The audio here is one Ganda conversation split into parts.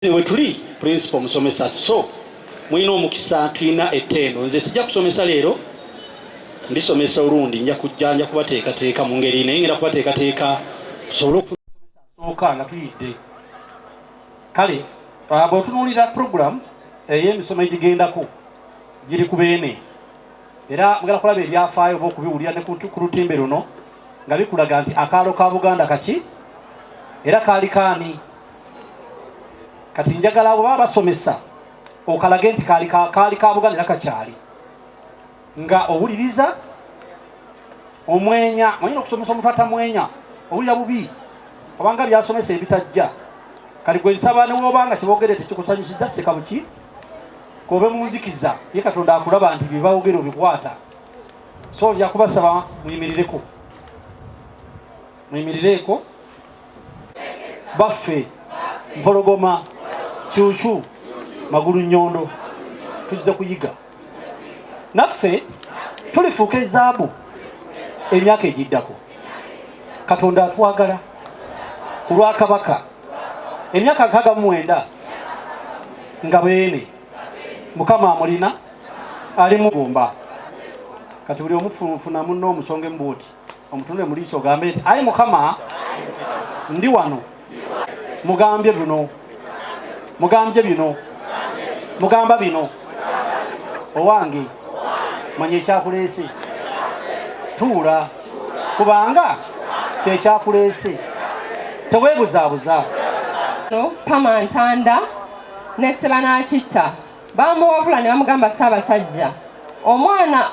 we tuli principal musomesa so mwino omukisa tulina ettendo nze sijja kusomesa leero ndisomesa olundi nja kujjanja kubateekateeka mu ngeri naye ngenda kubateekateeka tusobole okusomesa nga tuyidde kale bw'otunuulira program ey'emisomo egigendako giri ku beene era mugala kulaba ebyafaayo oba okubiwulira ne ku lutimbe luno nga bikulaga nti akaalo ka Buganda kaki era kaali kaani kati njagala abo baba basomesa okalage nti kaali ka Buganda era kakyali nga owuliriza omwenya mwanyina okusomesa omuntu atamwenya owulira bubi obanga byasomesa ebitajja kali gwe nsaba ne wobanga kibogere tekikusanyusiza seka buki kobe munzikiza ye Katonda akulaba nti bibawogere obikwata so yakubasaba muyimirireko baffe mpologoma kyuchu magulu nyondo tuzize kuyiga naffe tulifuuka ezaabu emyaka egiddako Katonda atwagala ku lwa Kabaka emyaka 69 nga beene Mukama amulina ali mugumba kati buli omufuna munno omusonge mbuuti omutunule muliiso ogambe nti ayi Mukama ndi wano mugambye bino mugamba bino owange manya ekyakuleese tuula kubanga kyekyakuleese teweebuzaabuza Pama Ntanda ne Ssebanakitta bamuwabula ne bamugamba Ssaabaasajja omwana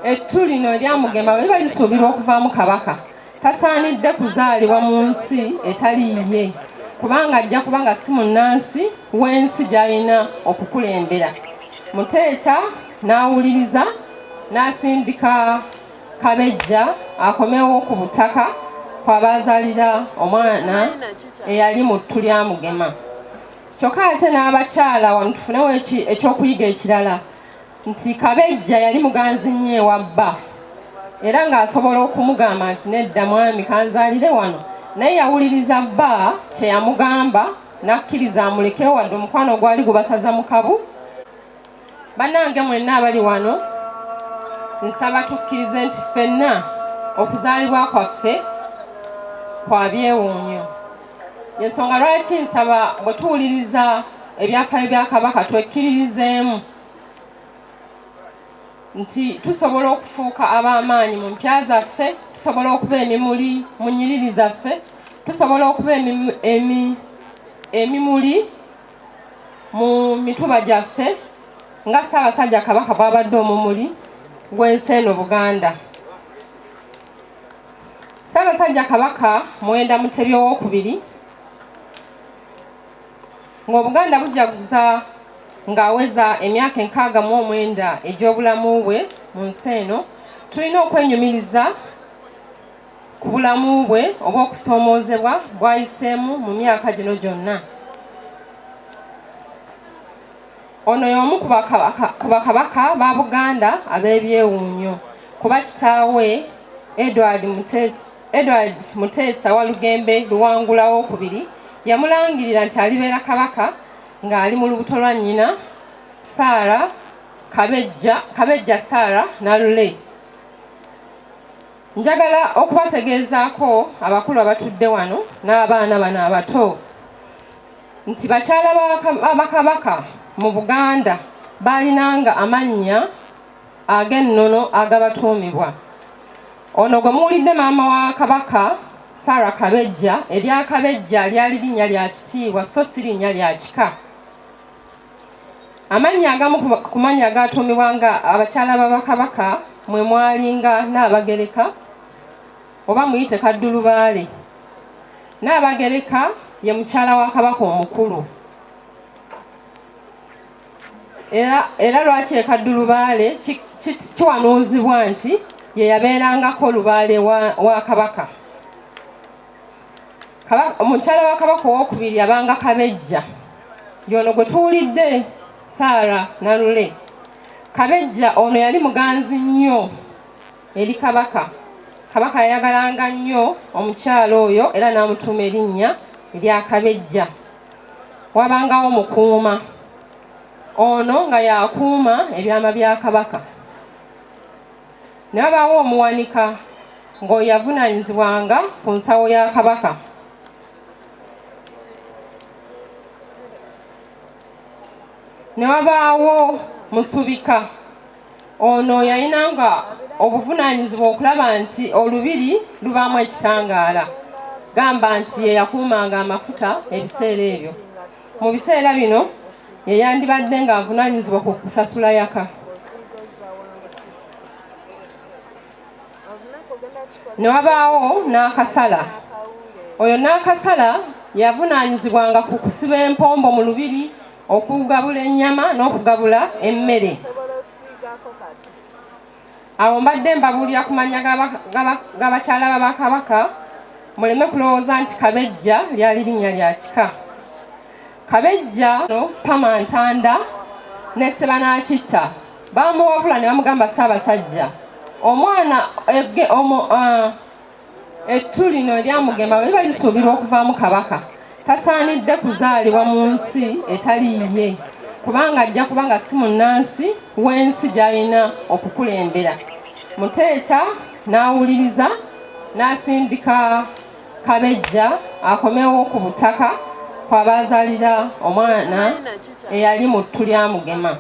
ettu lino eryamugema liba lisuubirwa okuvaamu Kabaka tasaanidde kuzaalibwa mu nsi etaliiye kubanga ajja kubanga si munnansi w'ensi gy'alina okukulembera. Muteesa n'awuliriza n'asindika Kabejja akomewo ku butaka kw'abazaalira omwana eyali mu ttu lyamugema. Kyokka ate n'abakyala wano tufunewo ekyokuyiga ekirala nti Kabejja yali muganzi nnyo ewa bba era ng'asobola okumugamba nti nedda mwami kanzaalire wano naye yawuliriza bba kye yamugamba n'akkiriza amulekewo wadde omukwano gwali gubasaza mu kabu. Bannange mwenna abali wano nsaba tukkirize nti ffenna okuzaalibwa kwaffe kwa byewuunyo. Ensonga lwaki nsaba bwe tuwuliriza ebyafaayo bya Kabaka twekkiririzeemu nti tusobola okufuuka ab'amaanyi mu mpya zaffe, tusobola okuba emimuli mu nnyiriri zaffe, tusobola okuba emimuli mu mituba gyaffe nga Ssaabasajja Kabaka bw'abadde omumuli gw'ensi eno Buganda. Ssaabasajja Kabaka Mwenda Mutebi II ng'Obuganda bujaguza ng'aweza emyaka 69 egy'obulamu bwe mu nsi eno, tulina okwenyumiriza ku bulamu bwe oba okusoomoozebwa bw'ayiseemu mu myaka gino gyonna. Ono y'omu ku bakabaka ba Buganda ab'ebyewuunyo kuba kitaawe Edward Muteesa Walugembe Luwangula II yamulangirira nti alibeera Kabaka ng'ali mu lubuto lwa nnyina Saara Kabejja Saara Nalule. Njagala okubategeezaako abakulu abatudde wano n'abaana bano abato nti bakyala b'Abakabaka mu Buganda baalinanga amannya ag'ennono agabatuumibwa. Ono gwe muwulidde maama wa Kabaka Saara Kabejja, erya Kabejja lyali linnya lya kitiibwa so si linnya lya kika. Amannya agamu ku mannya agatuumibwanga abakyala b'Abakabaka mwe mwalinga Nnaabagereka oba muyite Kaddulubaale. Nnaabagereka ye mukyala wa Kabaka omukulu era lwaki Kaddulubaale kiwanuuzibwa nti ye yabeerangako Lubaale wa Kabaka. Omukyala wa Kabaka owookubiri yabanga Kabejja, y'ono gwe tuwulidde Saara Nalule. Kabejja ono yali muganzi nnyo eri Kabaka. Kabaka yayagalanga nnyo omukyala oyo era n'amutuuma erinnya erya Kabejja. Wabangawo mukuuma ono nga yakuuma ebyama bya Kabaka. Ne wabaawo omuwanika ng'oyo yavunaanyizibwanga ku nsawo ya Kabaka. Ne wabaawo musubika ono yayinanga obuvunaanyizibwa okulaba nti olubiri lubaamu ekitangaala. Gamba nti ye yakuumanga amafuta ebiseera ebyo. Mu biseera bino ye yandibadde ng'avunaanyizibwa ku kusasula yaka. Ne wabaawo n'akasala. Oyo n'akasala yavunaanyizibwanga ku kusiba empombo mu lubiri, okugabula ennyama n'okugabula emmere. Awo mbadde mbabuulira ku mannya g'abakyala ba Kabaka, muleme kulowooza nti Kabejja lyali linnya lya kika. Kabejja no Pama Ntanda ne Ssebanakitta bamuwabula ne bamugamba Ssaabaasajja. Omwana ettu lino eryamugema bwe liba lisuubirwa okuvaamu Kabaka, tasaanidde kuzaalibwa mu nsi etaliiye, kubanga ajja kubanga si munnansi w'ensi gy'alina okukulembera. Muteesa n'awuliriza n'asindika Kabejja akomewo ku butaka kw'abazaalira omwana eyali mu ttu lyamugema.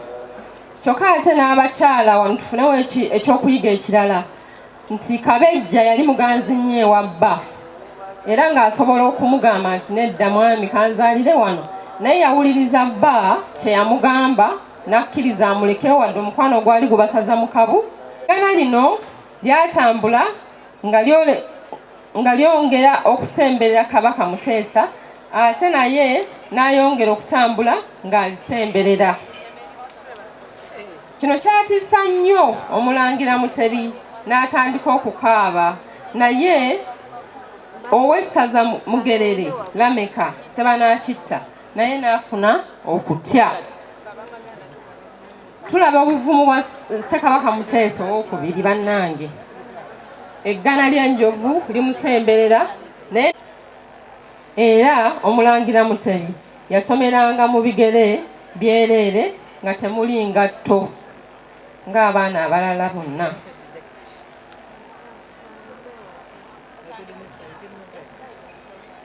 Kyokka ate n'abakyala wano tufunewo ekyokuyiga ekirala nti Kabejja yali muganzi nnyo ewa bba, era ng'asobola okumugamba nti nedda mwami kanzaalire wano, naye yawuliriza bba kye yamugamba n'akkiriza amulekewo wadde omukwano gwali gubasaza mu kabu. Eggana lino lyatambula nga lyongera okusemberera Kabaka Muteesa, ate naye n'ayongera okutambula ng'alisemberera. Kino kyatiisa nnyo Omulangira Mutebi n'atandika okukaaba, naye owessaza Mugerere Lameka Ssebanakitta naye n'afuna okutya. Tulaba obuvumu bwa Ssekabaka Muteesa owookubiri bannange. Eggana ly'enjovu limusemberera, era Omulangira Mutebi yasomeranga mu bigere byereere nga temuli ngatto ng'abaana abalala bonna.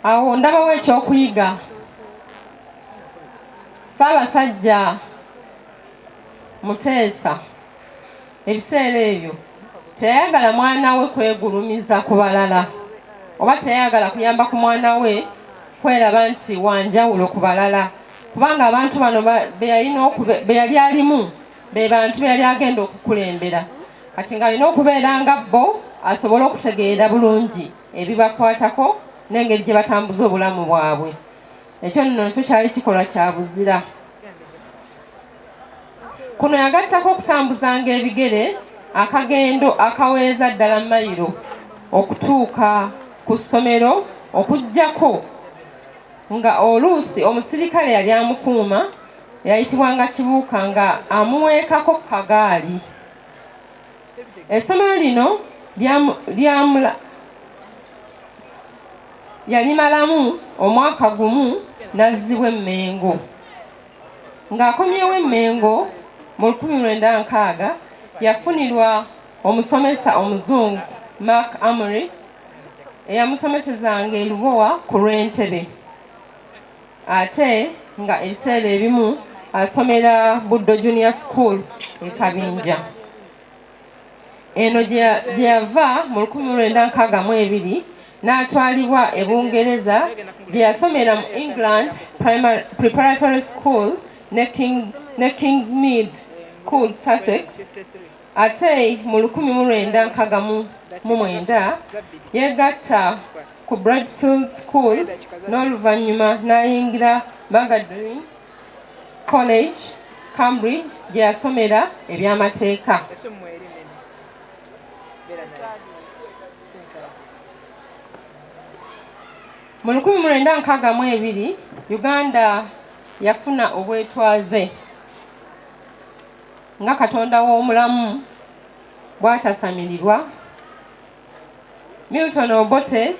Awo ndabawo ekyokuyiga. Ssaabasajja Muteesa ebiseera ebyo teyayagala mwana we kwegulumiza ku balala, oba teyayagala kuyamba ku mwana we kweraba nti wanjawulo ku balala, kubanga abantu bano be yali alimu be bantu be yali agenda okukulembera. Kati ng'alina okubeera nga bo asobole okutegeera bulungi ebibakwatako n'engeri gye batambuza obulamu bwabwe. Ekyo nno nakyo kyali kikolwa kya buzira. Kuno yagattako okutambuzanga ebigere akagendo akaweeza ddala mayiro okutuuka ku ssomero, okuggyako nga oluusi omusirikale yali amukuuma yayitibwanga Kibuuka nga amuweekako kagaali. Essomero lino yalimalamu omwaka gumu n'azzibwa e Mmengo. Ng'akomyewo e Mmengo mu 1960 yafunirwa omusomesa omuzungu Mark Amory eyamusomesezanga e Lubowa ku Lwentebe, ate nga ebiseera ebimu asomera Buddo Junior School e Kabinja. Eno gye yava mu 1962 n'atwalibwa e Bungereza gye yasomera mu England Preparatory School ne Kingsmead School Sussex. Ate mu 1969 yegatta ku Bradfield School n'oluvannyuma n'ayingira Magdalen College Cambridge gye yasomera ebyamateeka. Mu 1962 Uganda yafuna obwetwaze nga Katonda w'omulamu bw'atasamirirwa. Milton Obote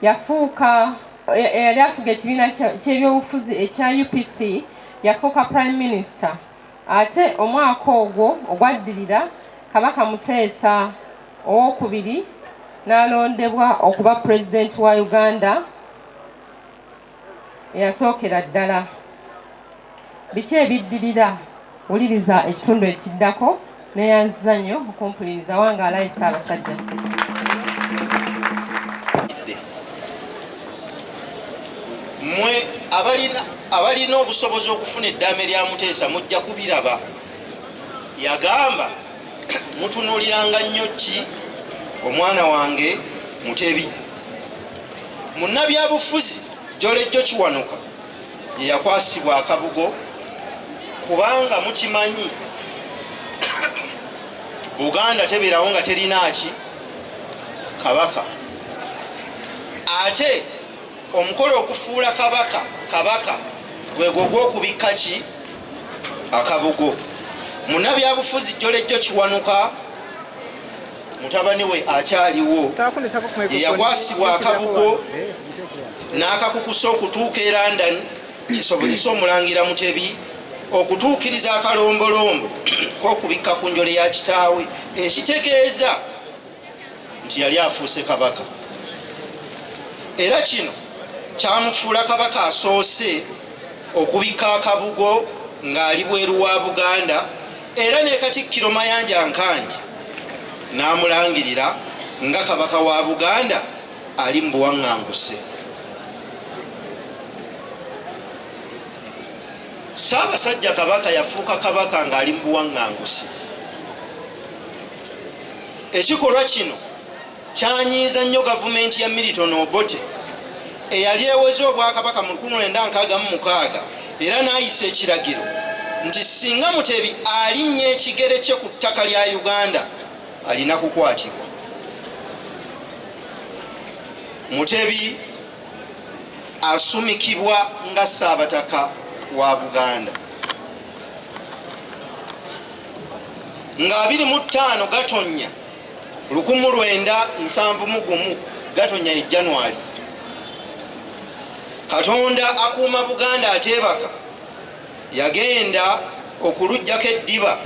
yafuuka eyali afuga ekibiina ky'ebyobufuzi ekya UPC yafuuka prime minister. Ate omwaka ogwo ogwaddirira Kabaka Muteesa II n'alondebwa okuba president wa Uganda eyasookera ddala. Biki ebiddirira? Wuliriza ekitundu ekiddako neeyanziza nnyo okumpuliriza wangaalayo Ssaabasajja. Mwe abalina obusobozi okufuna eddaame lya Muteesa mujja kubiraba. Yagamba mutunuuliranga nnyo ki omwana wange Mutebi. Munnabyabufuzi Jolejjo Kiwanuka ye yakwasibwa akabugo kubanga mukimanyi Buganda tebeerawo nga terinaaki kabaka. Ate omukolo okufuula kabaka gwegwo gw'okubikka ki akabugo. Munnabyabufuzi Jolejjo Kiwanuka mutabani we akyaliwo ye yakwasibwa akabugo n'akakukusa okutuuka e London kisobozesa omulangira Mutebi okutuukiriza akalombolombo k'okubikka ku njole ya kitaawe, ekitegeeza nti yali afuuse kabaka. Era kino kyamufuula kabaka asoose okubikka akabugo ng'ali bweru wa Buganda, era ne Katikkiro Mayanja Nkanji n'amulangirira nga kabaka wa Buganda ali mu buwaŋŋanguse. Ssaabasajja kabaka yafuuka kabaka ng'ali mu buwaŋŋanguse. Ekikolwa kino kyanyiiza nnyo gavumenti ya Milton Obote eyali eweze obwakabaka mu 1966 era n'ayisa ekiragiro nti singa Mutebi alinnya ekigere kye ku ttaka lya Uganda alina kukwatibwa. Mutebi asumikibwa nga Ssaabataka wa Buganda. Nga 25 Gatonnya 1971 Gatonnya ye January. Katonda akuuma Buganda ateebaka yagenda okulujjako eddiba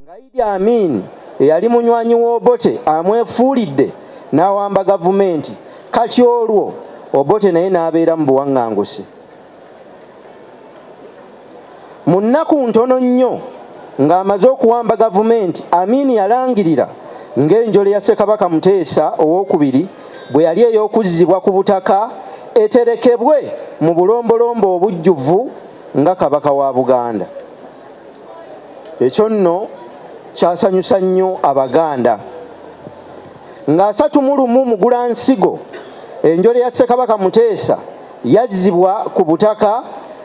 nga Idi Amin eyali munywanyi w'Obote amwefuulidde n'awamba gavumenti. Kati olwo Obote naye n'abeera mu buwaŋŋanguse. Mu nnaku ntono nnyo ng'amaze okuwamba gavumenti, Amin yalangirira ng'enjole ya Ssekabaka Muteesa II bwe yali ey'okuzzibwa ku butaka eterekebwe mu bulombolombo obujjuvu nga kabaka wa Buganda. Ekyo nno kyasanyusa nnyo Abaganda. Nga 31 Mugulansigo enjole ya Ssekabaka Muteesa yazzibwa ku butaka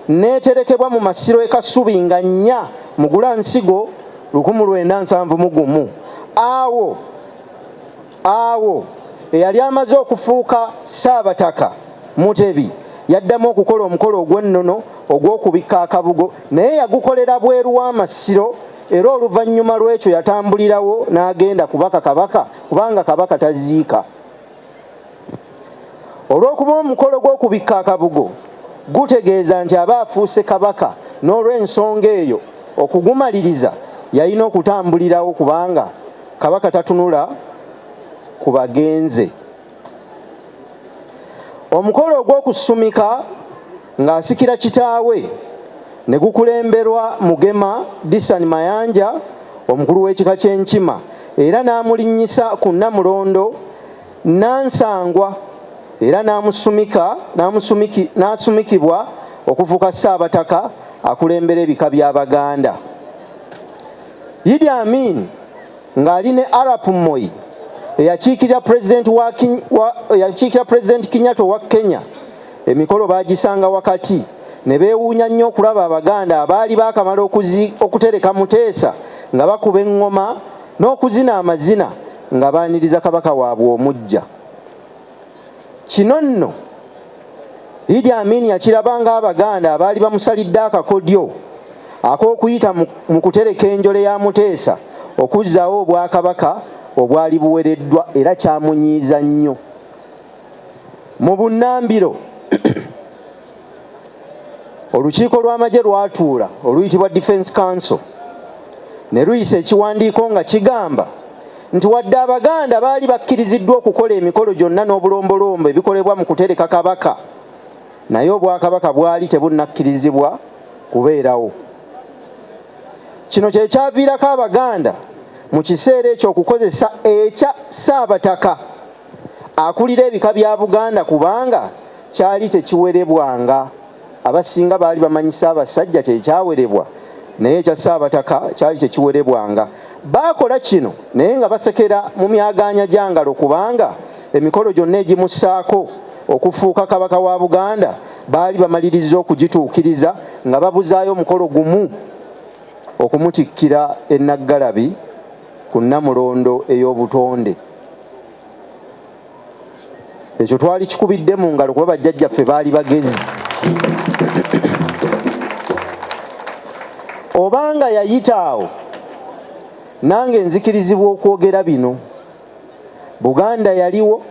n'eterekebwa mu masiro e Kasubi nga 4 Mugulansigo 1971. Awo eyali amaze okufuuka Ssaabataka Mutebi yaddamu okukola omukolo ogw'ennono ogw'okubikka akabugo, naye yagukolera bweru w'amasiro, era oluvannyuma lw'ekyo yatambulirawo n'agenda kubaka kabaka kubanga kabaka taziika. Olw'okuba omukolo gw'okubikka akabugo gutegeeza nti aba afuuse kabaka, n'olw'ensonga eyo okugumaliriza yalina okutambulirawo kubanga kabaka tatunula ku bagenze. Omukolo ogw'okusumika ng'asikira kitaawe ne gukulemberwa Mugema Disani Mayanja, omukulu w'ekika ky'Enkima, era n'amulinnyisa ku Namulondo Nansangwa, era n'asumikibwa okufuuka Ssaabataka akulembera ebika by'Abaganda. Idi Amin ng'ali ne Arap Moi eyakiikirira President Kenyatta wa Kenya, emikolo baagisanga wakati ne beewuunya nnyo okulaba Abaganda abaali baakamala okutereka Muteesa nga bakuba eŋŋoma n'okuzina amazina nga baaniriza kabaka waabwe omuggya. Kino nno Idi Amin yakirabanga Abaganda abaali bamusalidde akakodyo ak'okuyita mu kutereka enjole ya Muteesa okuzzaawo obwakabaka obwali buwereddwa, era kyamunyiiza nnyo. Mu bunnambiro olukiiko lw'amagye lwatuula oluyitibwa Defence Council ne luyisa ekiwandiiko nga kigamba nti wadde Abaganda baali bakkiriziddwa okukola emikolo gyonna n'obulombolombo ebikolebwa mu kutereka kabaka, naye obwakabaka bwali tebunnakkirizibwa kubeerawo. Kino kye kyaviirako Abaganda mu kiseera ekyo okukozesa ekya Ssaabataka akulira ebika bya Buganda kubanga kyali tekiwerebwanga. Abasinga baali bamanyi Ssaabaasajja kye kyawerebwa, naye ekya Ssaabataka kyali tekiwerebwanga. Baakola kino naye nga basekera mu myagaanya gyangalo kubanga emikolo gyonna egimussaako okufuuka kabaka wa Buganda baali bamaliriza okugituukiriza nga babuzaayo omukolo gumu okumutikkira ennaggalabi ku Nnamulondo ey'obutonde. Ekyo twali kikubidde mu ngalo kuba bajjajjaffe baali bagezi. Obanga yayita awo nange nzikirizibwa okwogera bino. Buganda yaliwo,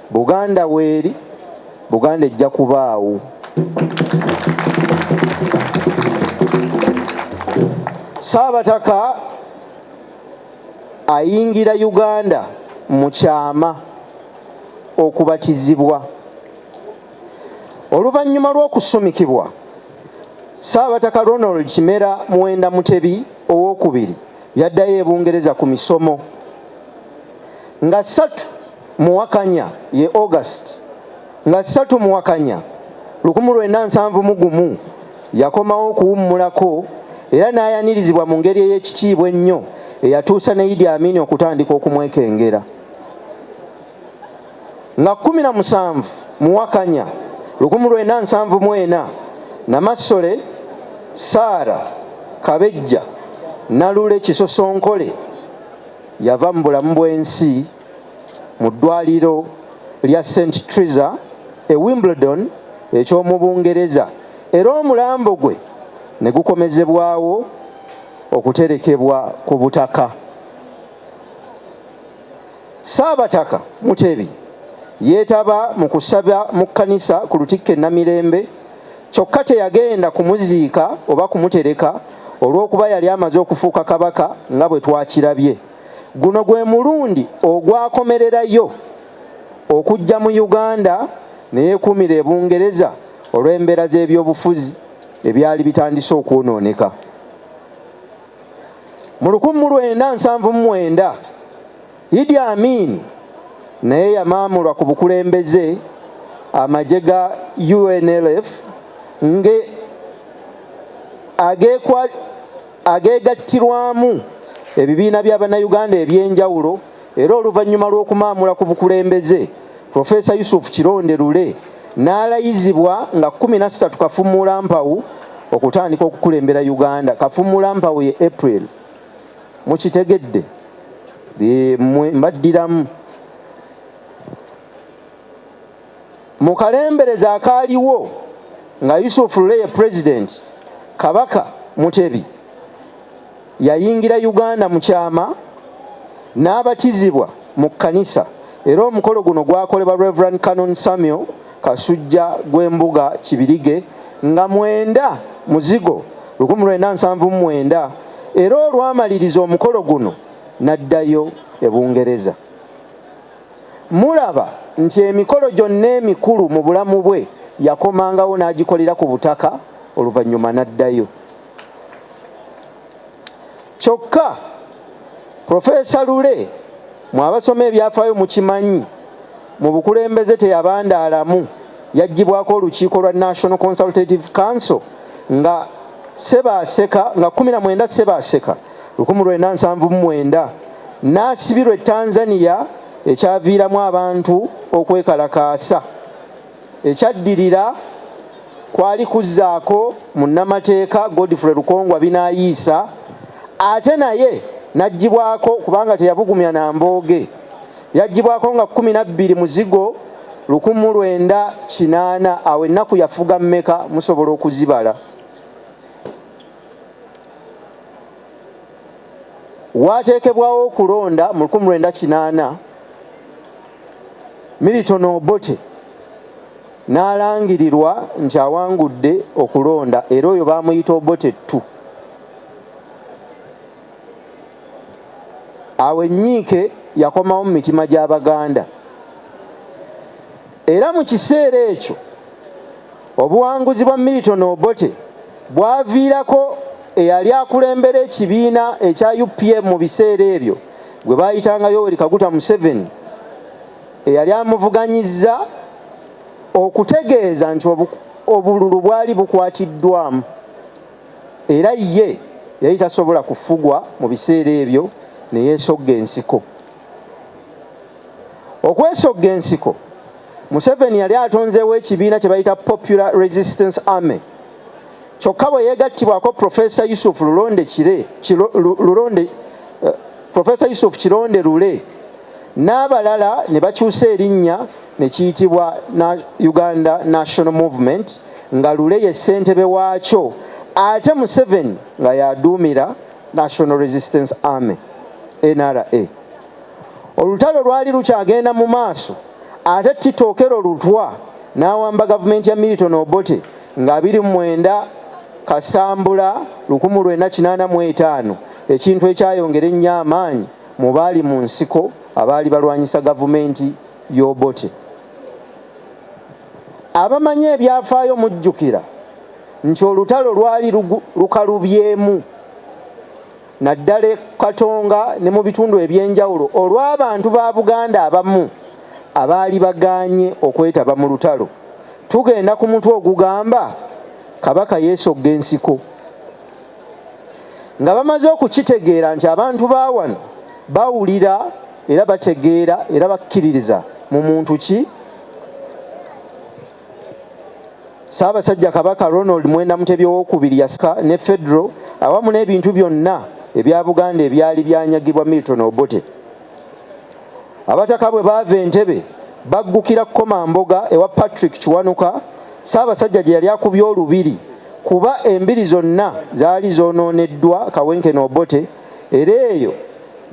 Buganda weeri, Buganda ejja kubaawo. Ssaabataka ayingira Uganda mu kyama okubatizibwa. Oluvannyuma lw'okusumikibwa, Ssaabataka Ronald Kimera Muwenda Mutebi owookubiri yaddayo e Bungereza ku misomo. Nga 3 Muwakanya ye August, nga 3 Muwakanya 1971 yakomawo okuwummulako era n'ayanirizibwa mu ngeri ey'ekitiibwa ennyo eyatuusa ne Idi Amin okutandika okumwekengera. Nga 17 Muwakanya 1974 Namasole Saara Kabejja Nalule Kisosonkole yava mu bulamu bw'ensi mu ddwaliro lya St. Teresa e Wimbledon eky'omu Bungereza, era omulambo gwe ne gukomezebwawo okuterekebwa ku butaka. Ssaabataka Mutebi yeetaba mu kusaba mu kkanisa ku Lutikko e Namirembe, kyokka teyagenda kumuziika oba kumutereka olw'okuba yali amaze okufuuka kabaka nga bwe twakirabye. Guno gwe mulundi ogwakomererayo okujja mu Uganda ne yeekuumira e Bungereza olw'embeera z'ebyobufuzi ebyali bitandise okwonooneka. Mu 1979 Idi Amin naye yamaamulwa ku bukulembeze amagye ga UNLF ageegattirwamu ebibiina by'Abannayuganda eby'enjawulo, era oluvannyuma lw'okumaamula ku bukulembeze Profesa Yusuf Kironde Lule n'alayizibwa nga 13 Kafumuulampawu okutandika okukulembera Uganda. Kafumuulampawu ye April, mukitegedde mbaddiramu. Mu kalembereza akaaliwo nga Yusuf Lule ye President, Kabaka Mutebi yayingira Uganda mu kyama n'abatizibwa mu kkanisa, era omukolo guno gwakolebwa Reverend Canon Samuel Kasujja gw'Embuga Kibirige nga 9 Muzigo 1979, era olwamaliriza omukolo guno n'addayo e Bungereza. Mulaba nti emikolo gyonna emikulu mu bulamu bwe yakomangawo n'agikolera ku butaka, oluvannyuma n'addayo. Kyokka Profesa Lule mwabasoma ebyafaayo mukimanyi, mu bukulembeze teyabandaalamu, yaggyibwako olukiiko lwa National Consultative Council nga Ssebaaseka nga 19 Ssebaaseka 1979 n'asibirwa e Tanzania, ekyaviiramu abantu okwekalakaasa. Ekyaddirira kwali kuzzaako munnamateeka Godfrey Lukongwa Binaayiisa, ate naye n'aggyibwako kubanga teyabugumya na mbooge, yaggyibwako nga 12 Muzigo 1980. Awo ennaku yafuga mmeka musobola okuzibala. Waateekebwawo okulonda mu 1980 Milton Obote n'alangirirwa nti awangudde okulonda era oyo baamuyita Obote 2. awo ennyiike yakomawo mu mitima gy'Abaganda era mu kiseera ekyo obuwanguzi bwa Milton Obote bwaviirako eyali akulembera ekibiina ekya UPM mu biseera ebyo gwe baayitanga Yoweri Kaguta Museveni, eyali amuvuganyizza okutegeeza nti obululu bwali bukwatiddwamu era ye yali tasobola kufugwa mu biseera ebyo ne yeesogga ensiko. Okwesogga ensiko, Museveni yali atonzeewo ekibiina kye bayita Popular Resistance Army. Kyokka bwe yeegattibwako Professor Yusuf Kironde Lule n'abalala ne bakyusa erinnya ne kiyitibwa Uganda National Movement, nga Lule ye ssentebe waakyo ate Museveni nga yaduumira National Resistance Army NRA. Olutalo lwali lukyagenda mu maaso ate Tito Okello Lutwa n'awamba gavumenti ya Milton Obote nga 29 Kasambula 1985, ekintu ekyayongera ennyo amaanyi mu baali mu nsiko abaali balwanyisa gavumenti y'Obote. Abamanyi ebyafaayo mujjukira nti olutalo lwali lukalubyemu naddala Katonga ne mu bitundu ebyenjawulo olw'abantu ba Buganda abamu abaali bagaanye okwetaba mu lutalo. Tugenda ku mutwe ogugamba Kabaka yeesogga ensiko. Nga bamaze okukitegeera nti abantu ba wano bawulira era bategeera era bakkiririza mu muntu ki Ssaabaasajja Kabaka Ronald Mwenda Mutebi II yasika ne Federo awamu n'ebintu byonna ebya Buganda ebyali byanyagibwa Milton Obote. Abataka bwe baava Entebbe baggukira Komamboga ewa Patrick Kiwanuka, Ssaabaasajja gye yali akubye olubiri kuba embiri zonna zaali zoonooneddwa Kawenkene Obote, era eyo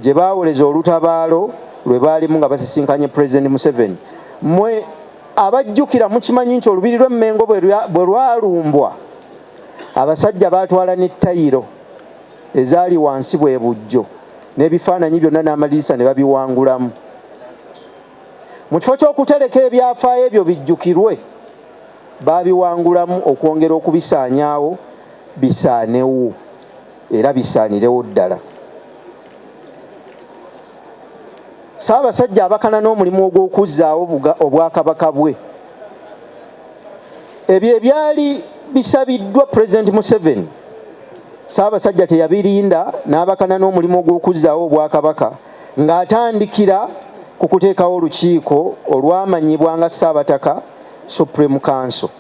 gye baawoleza olutabaalo lwe baalimu nga basisinkanye President Museveni. Mmwe abajjukira mukimanyi nti olubiri lw'Emmengo bwe lwalumbwa abasajja baatwala n'ettayiro ezaali wansi bwe bujjo n'ebifaananyi byonna n'amaliriisa ne babiwangulamu. Mu kifo ky'okutereka ebyafaayo ebyo bijjukirwe baabiwangulamu okwongera okubisaanyaawo bisaanewo era bisaanirewo ddala. Ssaabaasajja abakana n'omulimu ogw'okuzzaawo obwakabaka bwe. Ebyo ebyali bisabiddwa President Museveni, Ssaabaasajja teyabirinda n'abakana n'omulimu ogw'okuzzaawo obwakabaka ng'atandikira ku kuteekawo olukiiko olwamanyibwa nga Ssaabataka Supreme Council.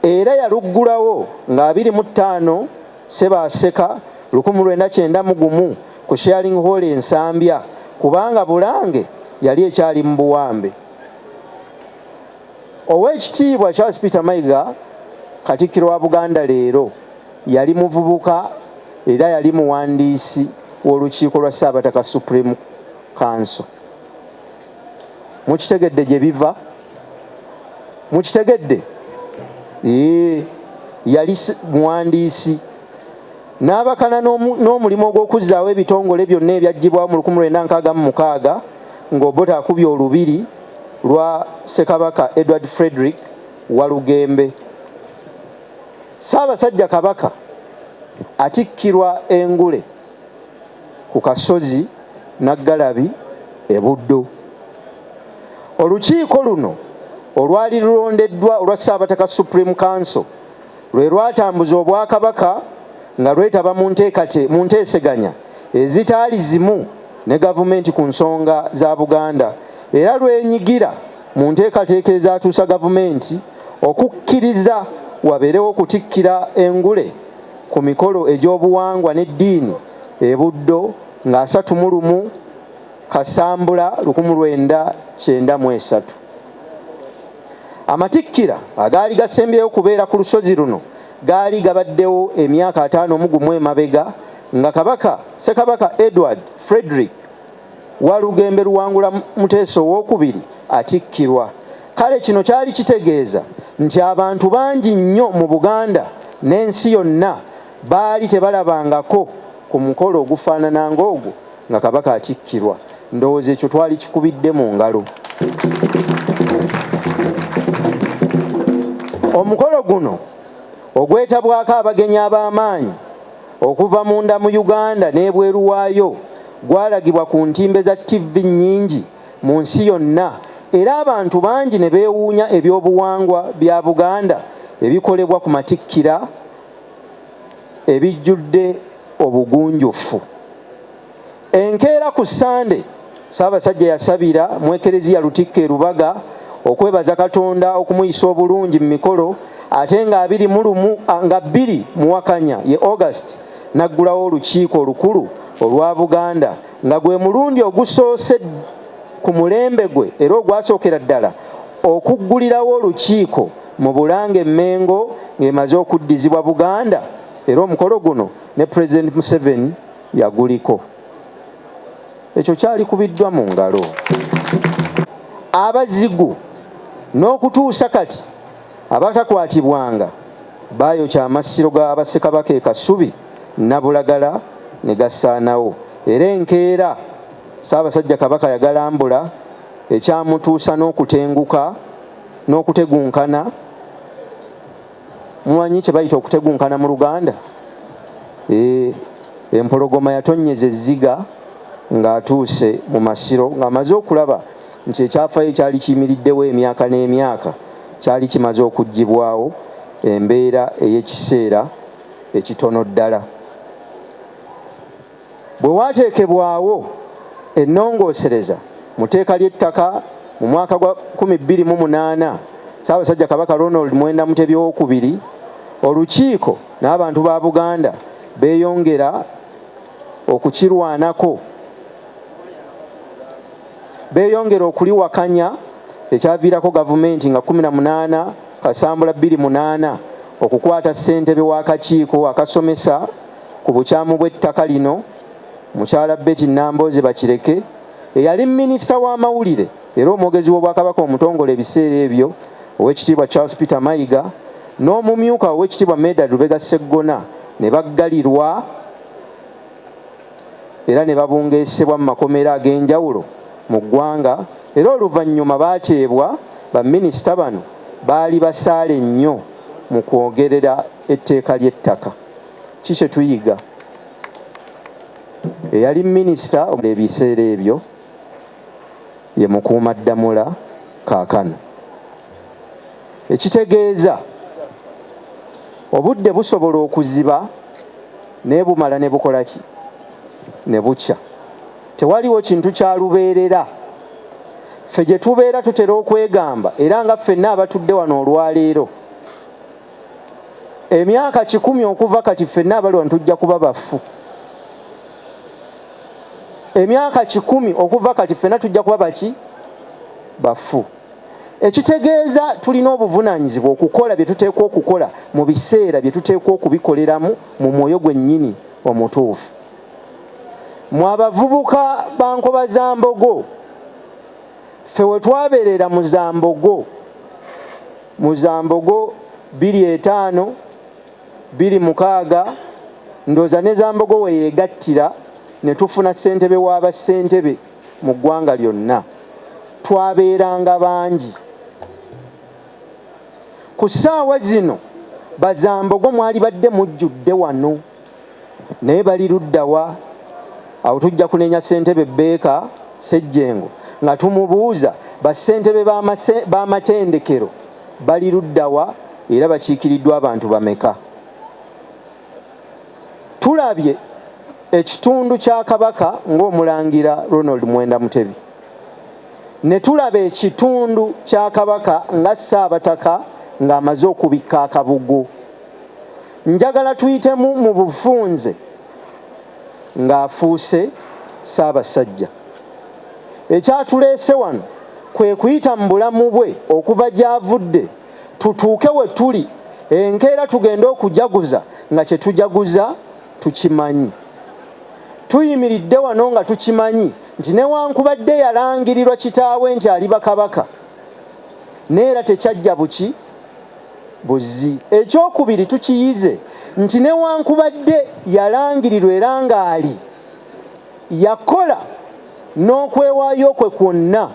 Era yaluggulawo nga 25 Ssebaaseka 1991 ku Sharing Hall Ensambya kubanga Bulange yali ekyali mu buwambe. Oweekitiibwa Charles Peter Mayiga Katikkiro wa Buganda leero yali muvubuka era yali muwandiisi w'olukiiko lwa Ssaabataka Supreme Council. Mukitegedde gye biva? Mukitegedde? Yali muwandiisi n'abakana n'omulimu ogw'okuzzaawo ebitongole byonna ebyaggyibwawo mu 1966 ng'Obote akubye olubiri lwa Ssekabaka Edward Frederick Walugembe. Ssaabaasajja Kabaka atikkirwa Engule ku Kasozi Naggalabi e Buddo. Olukiiko luno olwali lulondeddwa olwa Ssaabataka Supreme Council lwe lwatambuza obwakabaka nga lwetaba mu nteeseganya ezitaali zimu ne gavumenti ku nsonga za Buganda, era lwenyigira mu nteekateeka ezaatuusa gavumenti okukkiriza wabeerewo okutikkira Engule ku mikolo egy'obuwangwa n'eddiini e Buddo nga 31 Kasambula 1993. Amatikkira agaali gasembyeyo okubeera ku lusozi luno gaali gabaddewo emyaka 51 emabega nga Ssekabaka Edward Frederick Walugembe Luwangula Muteesa II atikkirwa. kale kino kyali kitegeeza nti abantu bangi nnyo mu Buganda n'ensi yonna baali tebalabangako ku mukolo ogufaanana ng'ogwo nga Kabaka atikkirwa. Ndowooza ekyo twali kikubidde mu ngalo. Omukolo guno ogwetabwako abagenyi ab'amaanyi okuva munda mu Uganda n'ebweru waayo gwalagibwa ku ntimbe za TV nnyingi mu nsi yonna, era abantu bangi ne beewuunya ebyobuwangwa bya Buganda ebikolebwa ku matikkira ebijjudde obugunjufu. Enkeera ku Sande, Ssaabasajja yasabira mu Ekereziya Lutikko e Lubaga okwebaza Katonda okumuyisa obulungi mu mikolo, ate nga 2 Muwakanya ye August n'aggulawo olukiiko olukulu olwa Buganda nga gwe mulundi ogusoose ku mulembe gwe era ogwasookera ddala okuggulirawo olukiiko mu Bulange Mmengo ng'emaze okuddizibwa Buganda, era omukolo guno ne President Museveni yaguliko. Ekyo kyali kubiddwa mu ngalo. Abazigu n'okutuusa kati abatakwatibwanga baayokya amasiro ga Ssekabaka e Kasubi Nabulagala ne gasaanawo, era enkeera Ssaabasajja Kabaka yagalambula ekyamutuusa n'okutenguka n'okutegunkana. Mumanyi kye bayita okutegunkana mu Luganda? Empologoma yatonnyeza ezziga ng'atuuse mu masiro ng'amaze okulaba nti ekyafaayo kyali kiyimiriddewo emyaka n'emyaka, kyali kimaze okuggibwawo embeera ey'ekiseera ekitono ddala. Bwe waateekebwawo ennongoosereza mu tteeka ly'ettaka mu mwaka gwa 2008, Ssaabasajja Kabaka Ronald Mwenda Mutebi II, olukiiko n'abantu ba Buganda beeyongera okukirwanako, beeyongera okuliwakanya, ekyaviirako gavumenti nga 18 Kasambula 2008 okukwata ssentebe w'akakiiko akasomesa ku bukyamu bw'ettaka lino, Mukyala Betty Nambooze Bakireke, eyali minisita w'amawulire era omwogezi w'Obwakabaka omutongole ebiseera ebyo Oweekitiibwa Charles Peter Mayiga n'omumyuka Oweekitiibwa Medard Lubega Sseggona ne baggalirwa era ne babungeesebwa mu makomera ag'enjawulo mu ggwanga, era oluvannyuma baateebwa. Baminisita bano baali basaale nnyo mu kwogerera etteeka ly'ettaka. Ki kye tuyiga? Eyali minisita ebiseera ebyo ye Mukuumaddamula kaakano, ekitegeeza obudde busobola okuziba naye bumala ne bukola ki? Ne bukya. Tewaliwo kintu kya lubeerera. Ffe gye tubeera tutera okwegamba, era nga ffenna abatudde wano olwaleero, emyaka 10 okuva kati ffenna abali wano tujja kuba bafu. Emyaka 10 okuva kati ffenna tujja kuba baki? Bafu. Ekitegeeza tulina obuvunaanyizibwa okukola bye tuteekwa okukola mu biseera bye tuteekwa okubikoleramu mu mwoyo gwennyini omutuufu. Mu abavubuka ba Nkoba za Mbogo, ffe we twabeerera mu Zambogo 25, 26, ndooza ne Zambogo we yeegattira ne tufuna ssentebe w'abassentebe mu ggwanga lyonna. Twabeeranga bangi. Ku ssaawa zino Bazambogo mwali badde mujjudde wano, naye bali luddawa? Awo tujja kunenya ssentebe Beeka Ssejjengo nga tumubuuza bassentebe b'amatendekero bali luddawa era bakiikiriddwa abantu bameka? Tulabye ekitundu kya Kabaka ng'Omulangira Ronald Mwenda Mutebi, ne tulaba ekitundu kya Kabaka nga Ssaabataka ng'amaze okubikka akabugo. Njagala tuyitemu mu bufunze ng'afuuse Ssaabasajja. Ekyatuleese wano kwe kuyita mu bulamu bwe okuva gy'avudde tutuuke we tuli, enkeera tugende okujaguza nga kye tujaguza tukimanyi. Tuyimiridde wano nga tukimanyi nti newankubadde yalangirirwa kitaawe nti aliba Kabaka, neera tekyajja buki buzzi. Ekyokubiri tukiyize nti newankubadde yalangirirwa era ng'ali yakola n'okwewaayo kwe kwonna